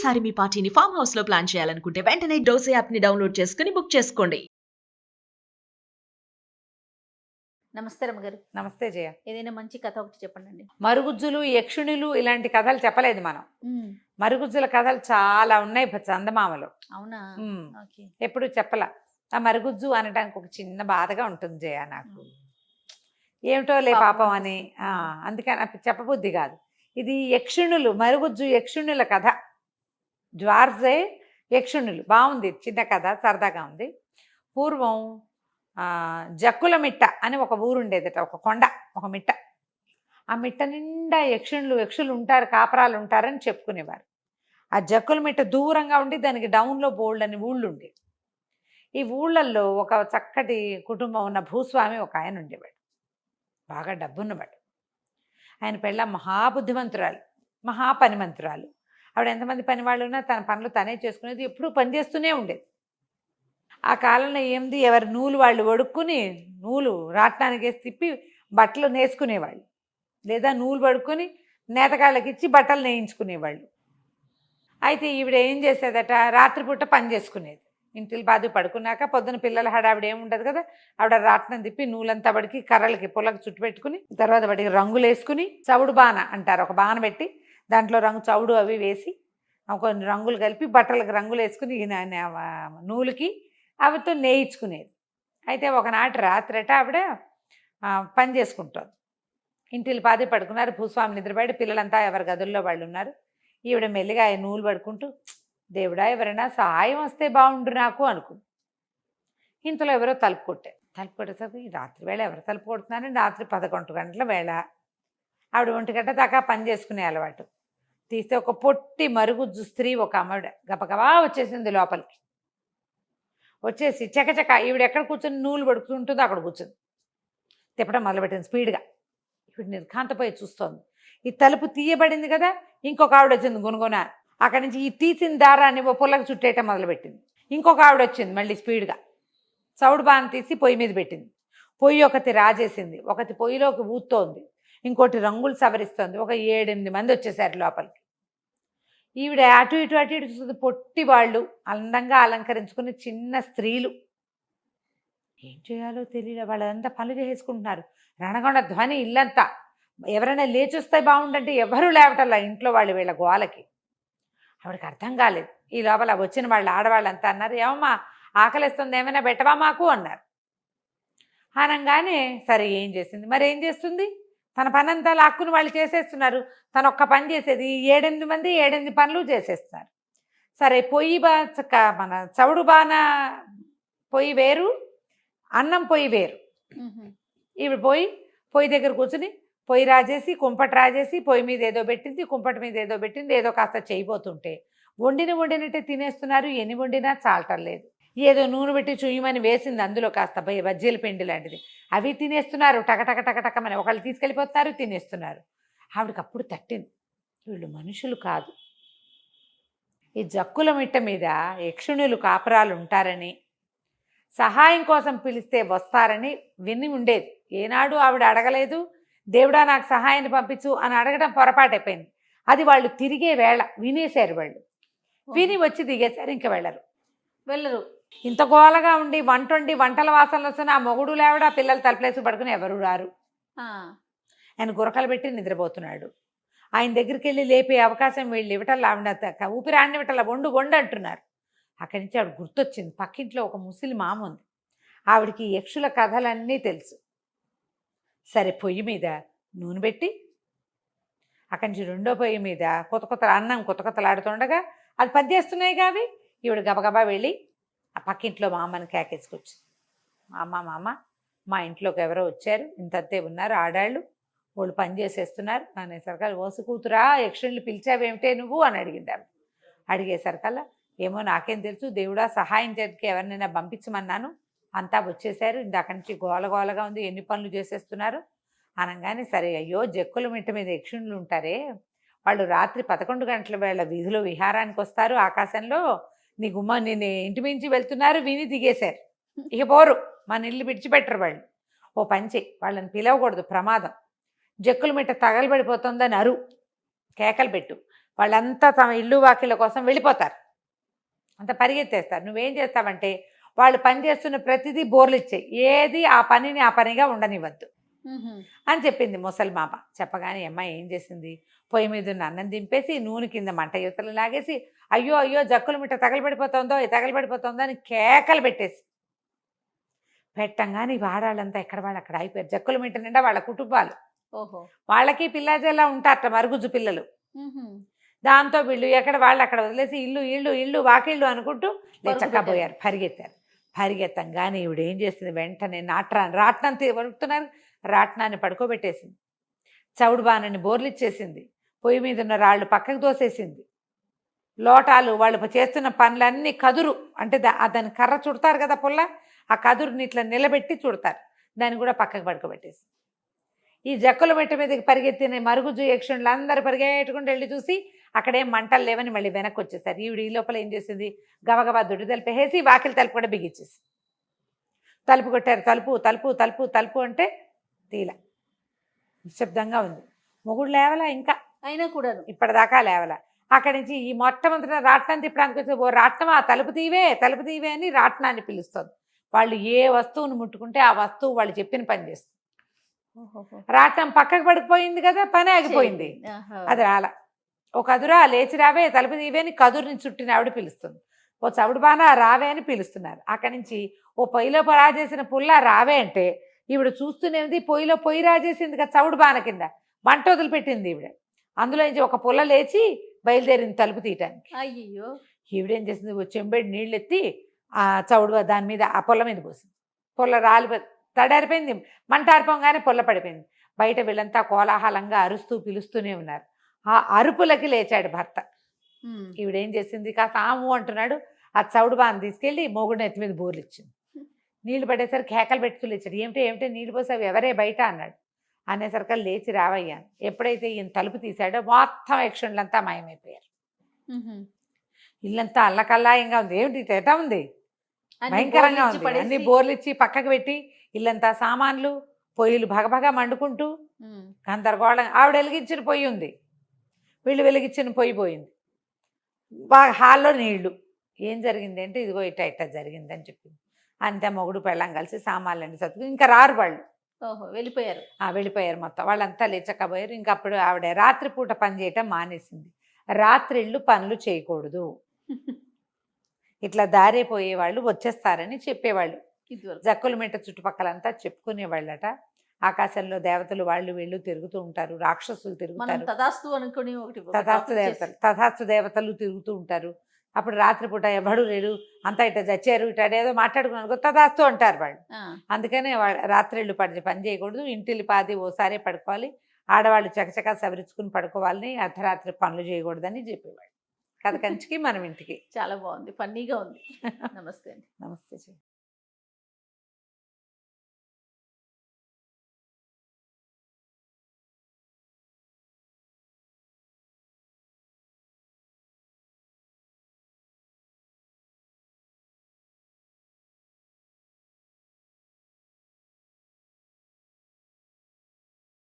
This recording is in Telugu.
ఈసారి మీ పార్టీని ఫామ్ హౌస్ లో ప్లాన్ చేయాలనుకుంటే వెంటనే డోసే యాప్ ని డౌన్లోడ్ చేసుకుని బుక్ చేసుకోండి. నమస్తే రమ్మగారు. నమస్తే జయ. ఏదైనా మంచి కథ ఒకటి చెప్పండి. మరుగుజ్జులు, యక్షుణులు ఇలాంటి కథలు చెప్పలేదు మనం. మరుగుజ్జుల కథలు చాలా ఉన్నాయి చందమామలో. అవునా? ఎప్పుడు చెప్పలా. ఆ మరుగుజ్జు అనడానికి ఒక చిన్న బాధగా ఉంటుంది జయ నాకు. ఏమిటో లే పాపం అని. అందుకని నాకు చెప్పబుద్ధి కాదు. ఇది యక్షుణులు, మరుగుజ్జు యక్షుణుల కథ. జ్వార్జే యక్షుణులు. బాగుంది, చిన్న కథ, సరదాగా ఉంది. పూర్వం జక్కుల మిట్ట అని ఒక ఊరు ఉండేదట, ఒక కొండ, ఒక మిట్ట. ఆ మిట్ట నిండా యక్షులు ఉంటారు, కాపరాలు ఉంటారని చెప్పుకునేవారు. ఆ జక్కుల మిట్ట దూరంగా ఉండి దానికి డౌన్లో బోల్డ్ అని ఊళ్ళు ఉండేవి. ఈ ఊళ్ళల్లో ఒక చక్కటి కుటుంబం ఉన్న భూస్వామి ఒక ఆయన ఉండేవాడు, బాగా డబ్బున్నవాడు. ఆయన పెళ్ళ మహాబుద్ధిమంతురాలు, మహాపనిమంతురాలు. ఆవిడ ఎంతమంది పని వాళ్ళు ఉన్నా తన పనులు తనే చేసుకునేది, ఎప్పుడూ పనిచేస్తూనే ఉండేది. ఆ కాలంలో ఏంది, ఎవరి నూలు వాళ్ళు వడుక్కుని నూలు రాట్నానికి వేసి తిప్పి బట్టలు నేసుకునేవాళ్ళు, లేదా నూలు పడుకొని నేతకాళ్ళకి ఇచ్చి బట్టలు నేయించుకునేవాళ్ళు. అయితే ఈవిడ ఏం చేసేదట, రాత్రిపూట పని చేసుకునేది. ఇంటికి బాధ పడుకున్నాక పొద్దున పిల్లల హడావిడ ఏముండదు కదా, ఆవిడ రాట్నం తిప్పి నూలంతా పడికి కర్రలకి పొలకు చుట్టు పెట్టుకుని, తర్వాత వాటికి రంగులు వేసుకుని, చవుడు బాణ అంటారు, ఒక బాణ పెట్టి దాంట్లో చవుడు అవి వేసి కొన్ని రంగులు కలిపి బట్టలకు రంగులు వేసుకుని నూలుకి అవితో నేయించుకునేది. అయితే ఒకనాటి రాత్రట ఆవిడ పని చేసుకుంటుంది. ఇంటికి పాది పడుకున్నారు, భూస్వామి నిద్రపడి, పిల్లలంతా ఎవరి గదుల్లో వాళ్ళు ఉన్నారు. ఈవిడ మెల్లిగా ఆయన నూలు పడుకుంటూ, దేవుడా ఎవరైనా సహాయం వస్తే బాగుండు నాకు అనుకుంది. ఇంతలో ఎవరో తలుపు కొట్టేసరికి రాత్రి వేళ ఎవరు తలుపు కొడుతున్నారని, రాత్రి 11 గంటల వేళ. ఆవిడ 1 గంట దాకా పని చేసుకునే అలవాటు. తీస్తే ఒక పొట్టి మరుగుజ్జు స్త్రీ, ఒక అమ్మవిడ గబగబా వచ్చేసింది లోపలికి. వచ్చేసి చకచక ఈవిడ ఎక్కడ కూర్చొని నూలు పడుకుంటుందో అక్కడ కూర్చుంది. తిప్పడం మొదలుపెట్టింది స్పీడ్గా. ఈవిడ నిర్ఘాంతపోయి చూస్తోంది. ఈ తలుపు తీయబడింది కదా, ఇంకొక ఆవిడ వచ్చింది గునగున. అక్కడి నుంచి ఈ తీసిన దారాన్ని ఓ పుల్లకు చుట్టేయటం మొదలుపెట్టింది. ఇంకొక ఆవిడ వచ్చింది మళ్ళీ స్పీడ్గా, చవుడు బాణ తీసి పొయ్యి మీద పెట్టింది. పొయ్యి ఒకటి రాజేసింది, ఒకటి పొయ్యిలోకి ఊత్తోంది, ఇంకోటి రంగులు సవరిస్తోంది. ఒక 7-8 మంది వచ్చేసారు లోపలికి. ఈవిడ అటు ఇటు చూస్తుంది. పొట్టి వాళ్ళు, అందంగా అలంకరించుకుని చిన్న స్త్రీలు. ఏం చేయాలో తెలియదు, వాళ్ళంతా పనులు చేసుకుంటున్నారు. రణగొండ ధ్వని ఇల్లంతా. ఎవరైనా లేచొస్తే బాగుండంటే ఎవరూ లేవటల్లా ఇంట్లో వాళ్ళు వీళ్ళ గోలకి. ఆవిడకి అర్థం కాలేదు. ఈ లోపల వచ్చిన వాళ్ళు ఆడవాళ్ళంతా అన్నారు, ఏమమ్మా ఆకలిస్తుంది, ఏమైనా పెట్టవా మాకు అన్నారు. అనగానే సరే ఏం చేసింది, మరి ఏం చేస్తుంది, తన పని అంతా లాక్కుని వాళ్ళు చేసేస్తున్నారు. తను ఒక్క పని చేసేది, 7-8 మంది 7-8 పనులు చేసేస్తున్నారు. సరే పొయ్యి మన చవుడు బాణ పొయ్యి వేరు, అన్నం పొయ్యి వేరు. ఇవి పొయ్యి దగ్గర కూర్చుని పొయ్యి రాజేసి, కుంపటి రాజేసి, పొయ్యి మీద ఏదో పెట్టింది, కుంపటి మీద ఏదో పెట్టింది. ఏదో కాస్త చేయబోతుంటే వండినట్టే తినేస్తున్నారు. ఎన్ని వండినా చాలటం లేదు. ఏదో నూనె పెట్టి చుయ్యమని వేసింది, అందులో కాస్త బజ్జీల పిండి లాంటిది, అవి తినేస్తున్నారు. టకటకమని ఒకళ్ళు తీసుకెళ్ళిపోతున్నారు, తినేస్తున్నారు. ఆవిడకి అప్పుడు తట్టింది, వీళ్ళు మనుషులు కాదు, ఈ జక్కుల మిట్ట మీద యక్షుణులు కాపురాలు ఉంటారని, సహాయం కోసం పిలిస్తే వస్తారని విని ఉండేది. ఏనాడు ఆవిడ అడగలేదు, దేవుడా నాకు సహాయాన్ని పంపించు అని అడగడం పొరపాటైపోయింది. అది వాళ్ళు తిరిగే వేళ వినేశారు. వాళ్ళు విని వచ్చి దిగేశారు, ఇంకా వెళ్ళరు. ఇంత గోలగా ఉండి వంటల వాసనలు వస్తున్న ఆ మొగుడు లేవడా, పిల్లలు తలుపులేసి పడుకుని ఎవరు రారు. ఆయన గురకలు పెట్టి నిద్రపోతున్నాడు. ఆయన దగ్గరికి వెళ్ళి లేపే అవకాశం వీళ్ళు ఇవ్వటల్లా, ఆవిడ ఊపిరి ఆడినవిటల్లా వండు అంటున్నారు. అక్కడి నుంచి ఆవిడ గుర్తొచ్చింది, పక్కింట్లో ఒక ముసలి మామ ఉంది, ఆవిడికి యక్షుల కథలన్నీ తెలుసు. సరే పొయ్యి మీద నూనె పెట్టి, అక్కడి నుంచి రెండో పొయ్యి మీద అన్నం కొత్తలాడుతుండగా అది పనిచేస్తున్నాయి కావి. ఈవిడ గబగబా వెళ్ళి ఆ పక్కింట్లో మా అమ్మని కేకేసుకొచ్చి, మామ మా ఇంట్లోకి ఎవరో వచ్చారు, ఇంతంతే ఉన్నారు ఆడాళ్ళు, వాళ్ళు పని చేసేస్తున్నారు అనేసరికల్లా, ఓసు కూతురా యక్షుల్ని పిలిచావేమిటే నువ్వు అని అడిగింది. అడిగేసరికల్లా, ఏమో నాకేం తెలుసు, దేవుడా సహాయం చేయడానికి ఎవరినైనా పంపించమన్నాను, అంతా వచ్చేసారు, ఇందాక నుంచి గోలగోలగా ఉంది, ఎన్ని పనులు చేసేస్తున్నారు అనగానే, సరే అయ్యో జక్కుల మిట్ట మీద యక్షుణులు ఉంటారే, వాళ్ళు రాత్రి 11 గంటల వేళ వీధిలో విహారానికి వస్తారు, ఆకాశంలో నీ గుమ్మ నేను ఇంటి మించి వెళ్తున్నారు, విని దిగేశారు, ఇక పోరు, మన ఇల్లు విడిచిపెట్టరు వాళ్ళు. ఓ పంచి వాళ్ళని పిలవకూడదు, ప్రమాదం, జక్కుల మిట్ట తగలబడిపోతుందని కేకలు పెట్టు, వాళ్ళంతా తమ ఇల్లు వాకిళ్ళ కోసం వెళ్ళిపోతారు, అంత పరిగెత్తేస్తారు. నువ్వేం చేస్తావంటే వాళ్ళు పని చేస్తున్న ప్రతిదీ బోర్లు ఇచ్చాయి, ఏది ఆ పనిని ఆ పనిగా ఉండనివ్వద్దు అని చెప్పింది ముసలి మామ. చెప్పగానే అమ్మాయి ఏం చేసింది, పొయ్యి మీద ఉన్న అన్నం దింపేసి నూనె కింద మంట యువతలు లాగేసి అయ్యో అయ్యో జక్కుల మిట్ట తగలబడిపోతుందో అని కేకలు పెట్టంగానే వాడాళ్ళంతా ఎక్కడ వాళ్ళు అక్కడ అయిపోయారు. జక్కుల మిట్ట నిండా వాళ్ళ కుటుంబాలు, ఓహో వాళ్ళకి పిల్లజేలా ఉంటారట మరుగుజ్జు పిల్లలు. దాంతో వీళ్ళు ఎక్కడ వాళ్ళు అక్కడ వదిలేసి ఇల్లు ఇల్లు ఇల్లు వాకిళ్ళు అనుకుంటూ లేచక్కపోయారు, పరిగెత్తంగానే ఈవిడ ఏం చేసింది, వెంటనే రాట్నం వరుకుతున్నారు, రాట్నాన్ని పడుకోబెట్టేసింది, చవుడు బాణని బోర్లిచ్చేసింది, పొయ్యి మీద ఉన్న రాళ్ళు పక్కకు దోసేసింది, లోటాలు వాళ్ళు చేస్తున్న పనులన్నీ కదురు అంటే దాన్ని కర్ర చుడతారు కదా పుల్ల, ఆ కదురుని ఇట్లా నిలబెట్టి చుడతారు, దాన్ని కూడా పక్కకు పడుకోబెట్టేసి ఈ జక్కుల మెట్ట మీదకి పరిగెత్తిన మరుగుజ్జు యక్షుణులు అందరూ పరిగెట్టుకుంటూ వెళ్ళి చూసి అక్కడేం మంటలు లేవని మళ్ళీ వెనక్కి వచ్చేసారు. ఈవిడ ఈ లోపల ఏం చేసింది, గబగబా దుడ్డు తలుపేసి వాకిలి తలుపు కూడా బిగించేసి తలుపు కొట్టారు. తలుపు అంటే తీల నిశ్శబ్దంగా ఉంది. మొగుడు లేవలా ఇంకా, అయినా కూడా ఇప్పటిదాకా లేవలా. అక్కడి నుంచి ఈ మొట్టమొదటి రాట్నం తిప్పడానికి వచ్చి ఓ రాట్నం ఆ తలుపు తీవే అని రాట్నాన్ని పిలుస్తుంది. వాళ్ళు ఏ వస్తువును ముట్టుకుంటే ఆ వస్తువు వాళ్ళు చెప్పిన పని చేస్తుంది. రాట్నం పక్కకు పడిపోయింది కదా, పని ఆగిపోయింది. అది రాల. ఓ కదురా లేచి రావే తలుపు తీవే అని కదురుని చుట్టిన ఆవిడ పిలుస్తుంది. ఓ చవుడు బానా రావే అని పిలుస్తున్నారు. అక్కడి నుంచి ఓ పొయ్యిలో రాజేసిన పుల్ల రావే అంటే ఈవిడ చూస్తూనేది, పొయ్యిలో పొయ్యి రాజేసింది కదా చవుడు బాన కింద, మంట వదిలిపెట్టింది ఈవిడ. అందులో నుంచి ఒక పుల్ల లేచి బయలుదేరింది తలుపు తీయటానికి. అయ్యో ఈవిడేం చేసింది, ఓ చెంబేడు నీళ్ళు ఎత్తి ఆ చవుడు దాని మీద ఆ పొల్ల మీద పోసింది. పొల్ల రాలి తడారిపోయింది, మంట ఆరిపోగానే పొల్ల పడిపోయింది. బయట వీళ్ళంతా కోలాహలంగా అరుస్తూ పిలుస్తూనే ఉన్నారు. ఆ అరుపులకి లేచాడు భర్త. ఈవిడేం చేసింది, కాస్త ఆము అంటున్నాడు, ఆ చవుడు బాను తీసుకెళ్ళి మొగుడు ఎత్తి మీద బోర్లు ఇచ్చింది. నీళ్లు పడేసరికి కేకలు పెట్టుతూ లేచాడు. ఏమిటి నీళ్ళు పోసావు, ఎవరే బయట అన్నాడు. అనేసరికి లేచి రావయ్యాను. ఎప్పుడైతే ఈయన తలుపు తీశాడో మొత్తం యక్షుణులంతా మాయమైపోయారు. ఇల్లంతా అల్లకల్లాయంగా ఉంది. ఏమిటి ఎటా ఉంది, భయంకరంగా ఉంది. అన్ని బోర్లు ఇచ్చి పక్కకు పెట్టి ఇల్లంతా సామాన్లు, పొయ్యిలు భగభగా మండుకుంటూ గందరగోళం. ఆవిడ వెలిగించిన పొయ్యి ఉంది, వీళ్ళు వెలిగించిన పొయ్యి పోయింది. బాగా హాల్లో నీళ్లు. ఏం జరిగింది అంటే ఇదిగో ఇట్ట జరిగిందని చెప్పింది. అంతే మొగుడు పెళ్ళం కలిసి సామాన్లన్నీ సర్దుకు ఇంకా రారు వాళ్ళు. వెళ్ళిపోయారు మొత్తం. వాళ్ళంతా లేచకపోయారు. ఇంక అప్పుడు ఆవిడ రాత్రిపూట పని చేయటం మానేసింది. రాత్రిళ్ళు పనులు చేయకూడదు, ఇట్లా దారిపోయే వాళ్ళు వచ్చేస్తారని చెప్పేవాళ్ళు. జక్కుల మిట్ట చుట్టుపక్కలంతా చెప్పుకునేవాళ్ళట. ఆకాశంలో దేవతలు వాళ్ళు వీళ్ళు తిరుగుతూ ఉంటారు, రాక్షసులు తిరుగుతారు, తథాస్తు దేవతలు తిరుగుతూ ఉంటారు. అప్పుడు రాత్రిపూట ఎవడు లేడు, అంతా ఇట్లా చచ్చారు, ఇట్లా ఏదో మాట్లాడుకున్నాను తథాస్తు అంటారు వాళ్ళు. అందుకనే రాత్రిళ్ళు పని చేయకూడదు, ఇంటిల్లి పాది ఓసారే పడుకోవాలి, ఆడవాళ్ళు చకచకా సవరించుకుని పడుకోవాలని, అర్ధరాత్రి పనులు చేయకూడదని చెప్పేవాళ్ళు. కథ కంచికి మనం ఇంటికి. చాలా బాగుంది, ఫన్నీగా ఉంది. నమస్తే. నమస్తే.